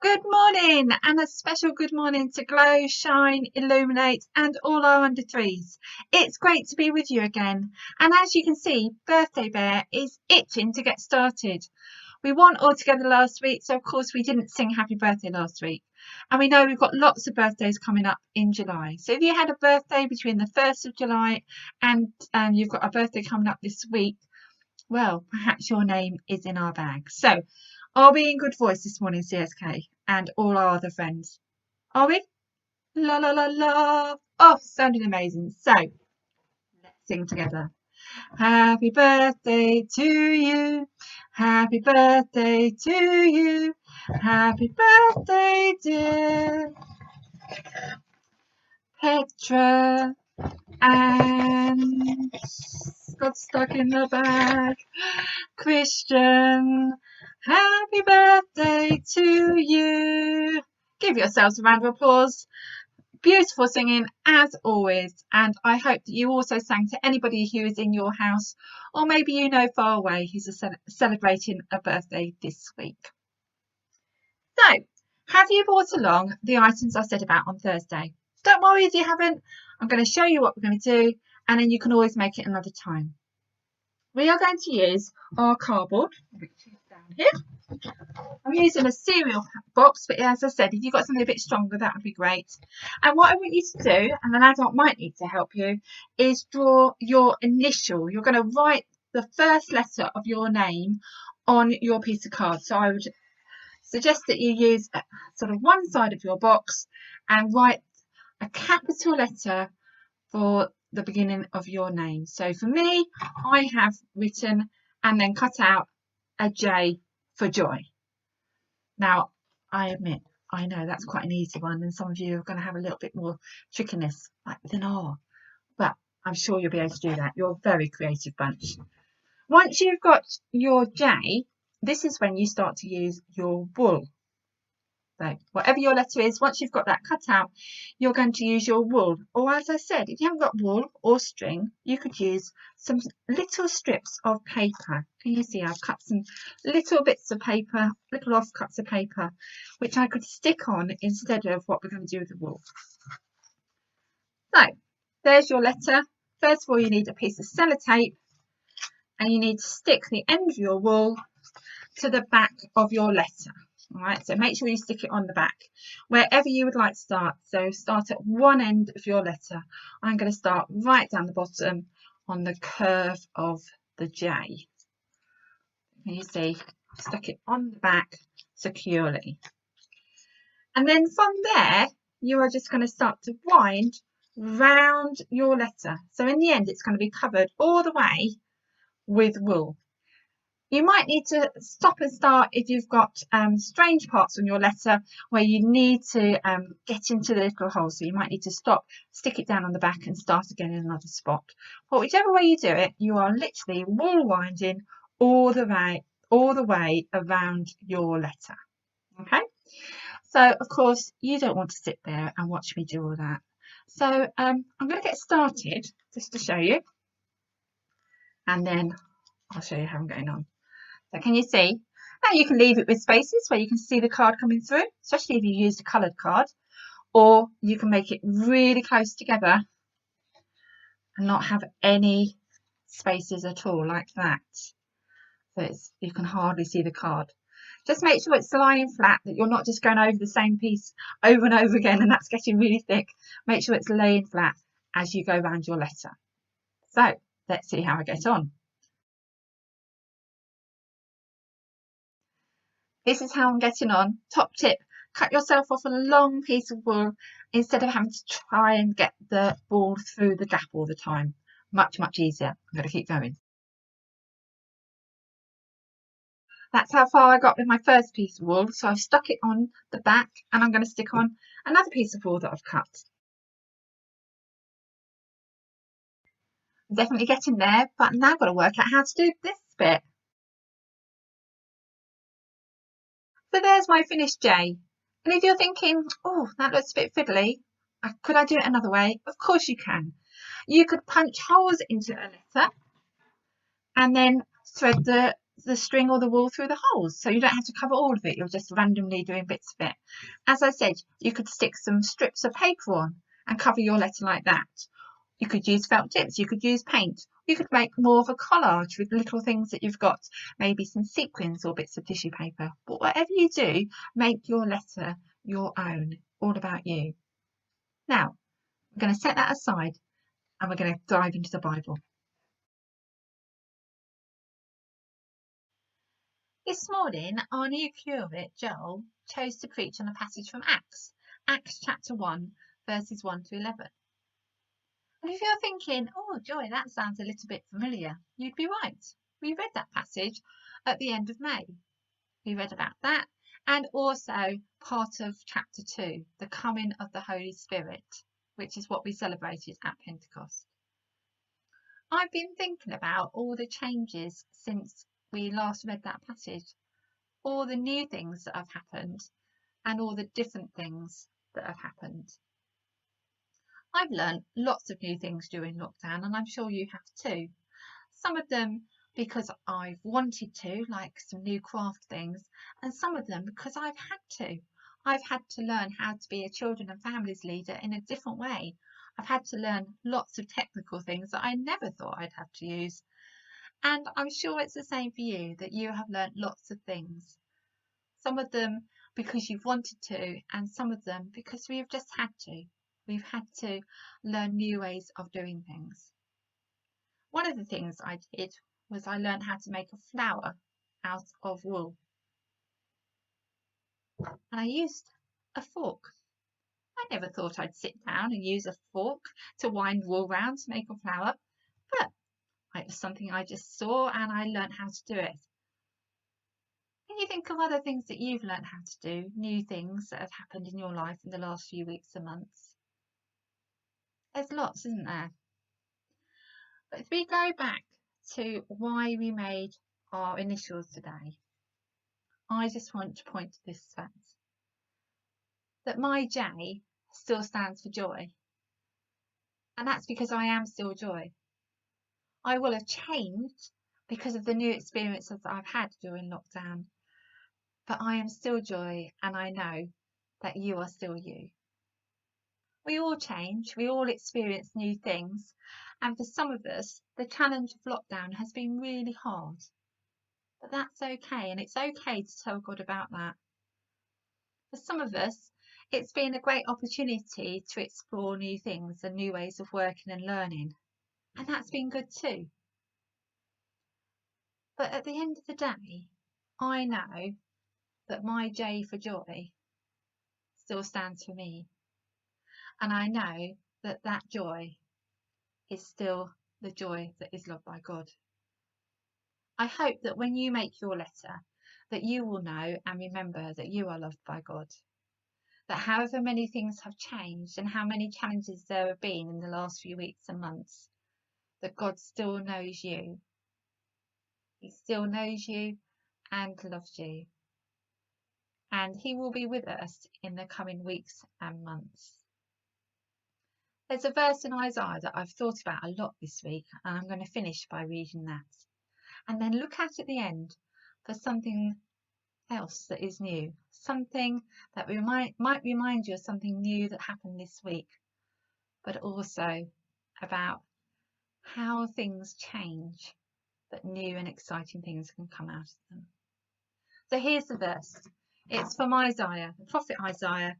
Good morning, and a special good morning to Glow, Shine, Illuminate, and all our under threes. It's great to be with you again. And as you can see, Birthday Bear is itching to get started. We weren't all together last week, so of course we didn't sing happy birthday last week. And we know we've got lots of birthdays coming up in July. So if you had a birthday between the 1st of July and you've got a birthday coming up this week, well, perhaps your name is in our bag. So, are we in good voice this morning, CSK, and all our other friends? Are we? La la la la. Oh, sounding amazing. So, let's sing together. Happy birthday to you. Happy birthday to you. Happy birthday, dear Petra. And got stuck in the bag. Christian, happy birthday to you. Give yourselves a round of applause. Beautiful singing as always, and I hope that you also sang to anybody who is in your house or maybe you know far away who's celebrating a birthday this week. So, have you brought along the items I said about on Thursday? Don't worry if you haven't. I'm going to show you what we're going to do, and then you can always make it another time. We are going to use our cardboard, which is down here. I'm using a cereal box, but as I said, if you've got something a bit stronger, that would be great. And what I want you to do, and an adult might need to help you, is draw your initial. You're going to write the first letter of your name on your piece of card. So I would suggest that you use sort of one side of your box and write a capital letter for the beginning of your name. So for me, I have written and then cut out a J for joy. Now, I admit, I know that's quite an easy one, and some of you are going to have a little bit more trickiness, like with an R, but I'm sure you'll be able to do that. You're a very creative bunch. Once you've got your J, this is when you start to use your wool. So whatever your letter is, once you've got that cut out, you're going to use your wool. Or as I said, if you haven't got wool or string, you could use some little strips of paper. Can you see I've cut some little bits of paper, little offcuts of paper, which I could stick on instead of what we're going to do with the wool. So there's your letter. First of all, you need a piece of sellotape, and you need to stick the end of your wool to the back of your letter. All right, so make sure you stick it on the back, wherever you would like to start. So start at one end of your letter. I'm going to start right down the bottom on the curve of the J. Can you see? Stuck it on the back securely. And then from there, you are just going to start to wind round your letter. So in the end, it's going to be covered all the way with wool. You might need to stop and start if you've got strange parts on your letter where you need to get into the little hole. So you might need to stop, stick it down on the back and start again in another spot. But whichever way you do it, you are literally wool winding all the way around your letter. Okay. So of course you don't want to sit there and watch me do all that. So I'm going to get started just to show you, and then I'll show you how I'm going on. So can you see? Now you can leave it with spaces where you can see the card coming through, especially if you used a coloured card, or you can make it really close together and not have any spaces at all like that. So you can hardly see the card. Just make sure it's lying flat, that you're not just going over the same piece over and over again and that's getting really thick. Make sure it's laying flat as you go around your letter. So let's see how I get on. This is how I'm getting on. Top tip, cut yourself off a long piece of wool instead of having to try and get the ball through the gap all the time. Much, much easier. I'm going to keep going. That's how far I got with my first piece of wool. So I've stuck it on the back, and I'm going to stick on another piece of wool that I've cut. I'm definitely getting there, but now I've got to work out how to do this bit. So there's my finished J. And if you're thinking, oh, that looks a bit fiddly, could I do it another way? Of course you can. You could punch holes into a letter and then thread the the string or the wool through the holes, so you don't have to cover all of it, you're just randomly doing bits of it. As I said, you could stick some strips of paper on and cover your letter like that. You could use felt tips, you could use paint, you could make more of a collage with little things that you've got, maybe some sequins or bits of tissue paper. But whatever you do, make your letter your own, all about you. Now, we're going to set that aside and we're going to dive into the Bible. This morning, our new curate, Joel, chose to preach on a passage from Acts chapter 1, verses 1 to 11. And if you're thinking, oh, Joy, that sounds a little bit familiar, you'd be right. We read that passage at the end of May. We read about that and also part of chapter 2, the coming of the Holy Spirit, which is what we celebrated at Pentecost. I've been thinking about all the changes since we last read that passage, all the new things that have happened and all the different things that have happened. I've learned lots of new things during lockdown, and I'm sure you have too. Some of them because I've wanted to, like some new craft things, and some of them because I've had to. I've had to learn how to be a children and families leader in a different way. I've had to learn lots of technical things that I never thought I'd have to use. And I'm sure it's the same for you, that you have learned lots of things. Some of them because you've wanted to, and some of them because we've just had to. We've had to learn new ways of doing things. One of the things I did was I learned how to make a flower out of wool. And I used a fork. I never thought I'd sit down and use a fork to wind wool round to make a flower, but it was something I just saw and I learned how to do it. Can you think of other things that you've learned how to do, new things that have happened in your life in the last few weeks and months? There's lots, isn't there? But if we go back to why we made our initials today, I just want to point to this fact that my J still stands for joy, and that's because I am still joy. I will have changed because of the new experiences that I've had during lockdown, but I am still joy, and I know that you are still you. We all change, we all experience new things, and for some of us the challenge of lockdown has been really hard, but that's okay, and it's okay to tell God about that. For some of us, it's been a great opportunity to explore new things and new ways of working and learning, and that's been good too. But at the end of the day, I know that my J for joy still stands for me, and I know that that joy is still the joy that is loved by God. I hope that when you make your letter, that you will know and remember that you are loved by God. That however many things have changed and how many challenges there have been in the last few weeks and months, that God still knows you. He still knows you and loves you. And he will be with us in the coming weeks and months. There's a verse in Isaiah that I've thought about a lot this week, and I'm going to finish by reading that. And then look at the end for something else that is new, something that might remind you of something new that happened this week, but also about how things change, but new and exciting things can come out of them. So here's the verse. It's from Isaiah, the prophet Isaiah.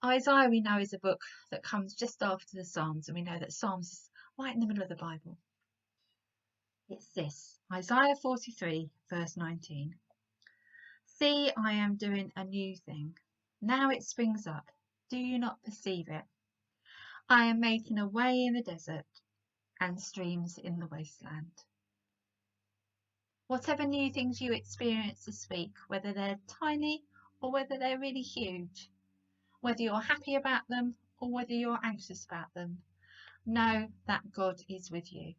Isaiah, we know, is a book that comes just after the Psalms, and we know that Psalms is right in the middle of the Bible. It's this, Isaiah 43, verse 19. See, I am doing a new thing. Now it springs up. Do you not perceive it? I am making a way in the desert and streams in the wasteland. Whatever new things you experience this week, whether they're tiny or whether they're really huge, whether you're happy about them or whether you're anxious about them, know that God is with you.